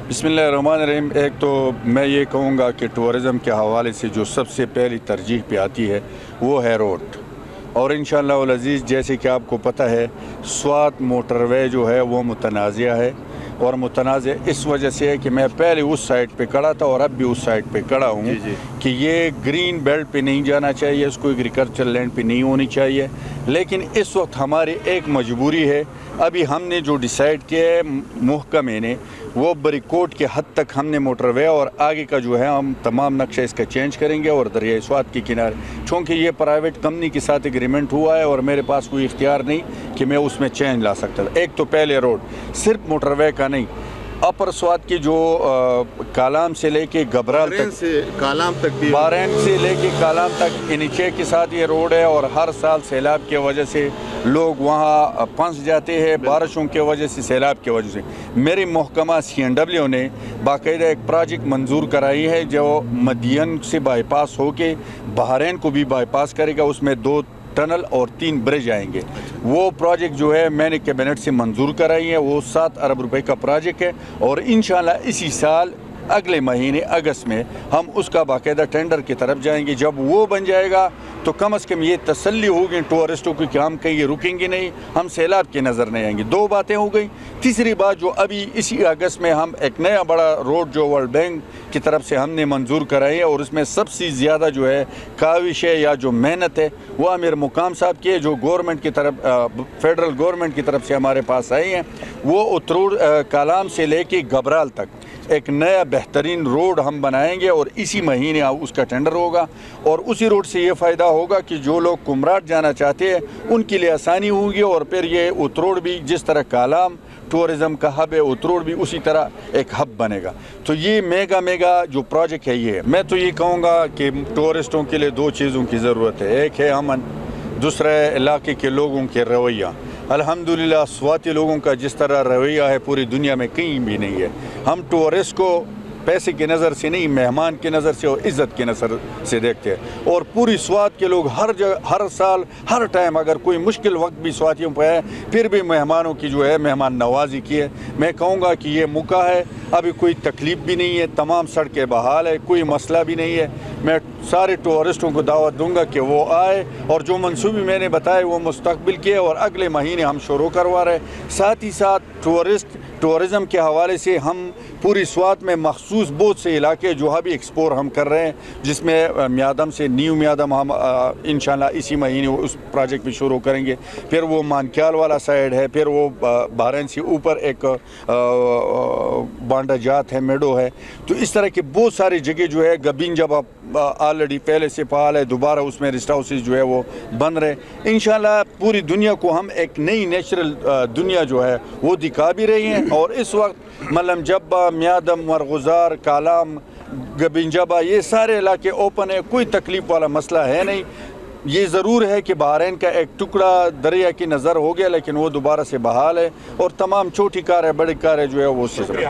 बिस्मिल्लाहिर्रहमानिर्रहीम। एक तो मैं ये कहूँगा कि टूरिज़म के हवाले से जो सबसे पहली तरजीह पे आती है वो है रोड। और इंशाअल्लाह वल अज़ीज़, जैसे कि आपको पता है, स्वात मोटरवे जो है वो मुतनाज़िया है। और मुतनाज़िया इस वजह से है कि मैं पहले उस साइड पे खड़ा था और अब भी उस साइड पे खड़ा हूँ कि ये ग्रीन बेल्ट पे नहीं जाना चाहिए, इसको एग्रीकल्चर लैंड पे नहीं होनी चाहिए। लेकिन इस वक्त हमारी एक मजबूरी है। अभी हमने जो डिसाइड किया है महकमे ने, वो बरीकोट के हद तक हमने मोटरवे और आगे का जो है हम तमाम नक्शा इसका चेंज करेंगे और दरिया स्वात के किनारे, चूँकि ये प्राइवेट कंपनी के साथ एग्रीमेंट हुआ है और मेरे पास कोई इख्तियार नहीं कि मैं उसमें चेंज ला सकता था। एक तो पहले रोड सिर्फ मोटरवे का नहीं, अपर स्वात की जो कालाम से लेके गबराल तक, बारैन से लेके कालाम तक इनिचे के साथ ये रोड है। और हर साल सैलाब की वजह से लोग वहाँ फंस जाते हैं, बारिशों की वजह से, सैलाब की वजह से। मेरी महकमा CNW ने बाकायदा एक प्रोजेक्ट मंजूर कराई है जो मदियन से बाईपास होके बहरैन को भी बाईपास करेगा। उसमें 2 टनल और 3 ब्रिज आएंगे। वो प्रोजेक्ट जो है मैंने कैबिनेट से मंजूर कराई है। वो 7 अरब रुपए का प्रोजेक्ट है और इंशाल्लाह इसी साल अगले महीने अगस्त में हम उसका बाकायदा टेंडर की तरफ जाएंगे। जब वो बन जाएगा तो कम से कम ये तसल्ली होगी टूरिस्टों की कि हम कहीं रुकेंगे नहीं, हम सैलाब के नज़र नहीं आएंगे। 2 बातें हो गई। तीसरी बात, जो अभी इसी अगस्त में हम एक नया बड़ा रोड जो वर्ल्ड बैंक की तरफ से हमने मंजूर कराई है और उसमें सबसे ज़्यादा जो है काविश है या जो मेहनत है वो आमिर मुकाम साहब की है, जो गवर्नमेंट की तरफ, फेडरल गवर्नमेंट की तरफ से हमारे पास आई हैं। वो उत्तरूर कालाम से लेके गबराल तक एक नया बेहतरीन रोड हम बनाएंगे और इसी महीने उसका टेंडर होगा। और उसी रोड से ये फ़ायदा होगा कि जो लोग कुमराट जाना चाहते हैं उनके लिए आसानी होगी। और फिर ये उत्तरोड़ भी, जिस तरह कालाम टूरिज़म का हब है, उत्तरोड़ भी उसी तरह एक हब बनेगा। तो ये मेगा जो प्रोजेक्ट है ये, मैं तो ये कहूँगा कि टूरिस्टों के लिए 2 चीज़ों की ज़रूरत है। एक है अमन, दूसरा इलाके के लोगों के रवैया। अल्हम्दुलिल्लाह स्वाती लोगों का जिस तरह रवैया है पूरी दुनिया में कहीं भी नहीं है। हम टूरिस्ट को पैसे की नज़र से नहीं, मेहमान की नज़र से और इज़्ज़त की नज़र से देखते हैं। और पूरी स्वात के लोग हर जगह, हर साल, हर टाइम, अगर कोई मुश्किल वक्त भी स्वातियों पर है फिर भी मेहमानों की जो है मेहमान नवाजी की है। मैं कहूँगा कि ये मौका है, अभी कोई तकलीफ़ भी नहीं है, तमाम सड़कें बहाल है, कोई मसला भी नहीं है। मैं सारे टूरिस्टों को दावत दूंगा कि वो आए और जो मंसूबे मैंने बताए वो मुस्तकबिल के और अगले महीने हम शुरू करवा रहे। साथ ही साथ टूरिज़म के हवाले से हम पूरी स्वात में मखसूस बहुत से इलाके जो अभी एक्सप्लोर हम कर रहे हैं, जिसमें म्यादम से न्यू म्यादम हम इंशाल्लाह इसी महीने उस प्रोजेक्ट भी शुरू करेंगे। फिर वो मानक्याल वाला साइड है, फिर वो बहरैन से ऊपर एक बांडा जात है, मेडो है। तो इस तरह की बहुत सारी जगह जो है, गबीन जब ऑलरेडी पहले से फाल है, दोबारा उसमें रेस्ट हाउसेज जो है वो बन रहे। इंशाल्लाह पूरी दुनिया को हम एक नई नेचुरल दुनिया जो है वो दिखा भी रही हैं। और इस वक्त मलम जब्बा, म्यादम, मरगुजार, कालाम, गबिंजबा, ये सारे इलाके ओपन है, कोई तकलीफ़ वाला मसला है नहीं। ये ज़रूर है कि बहरैन का एक टुकड़ा दरिया की नज़र हो गया, लेकिन वो दोबारा से बहाल है और तमाम छोटी कारें, बड़ी कारें जो है वो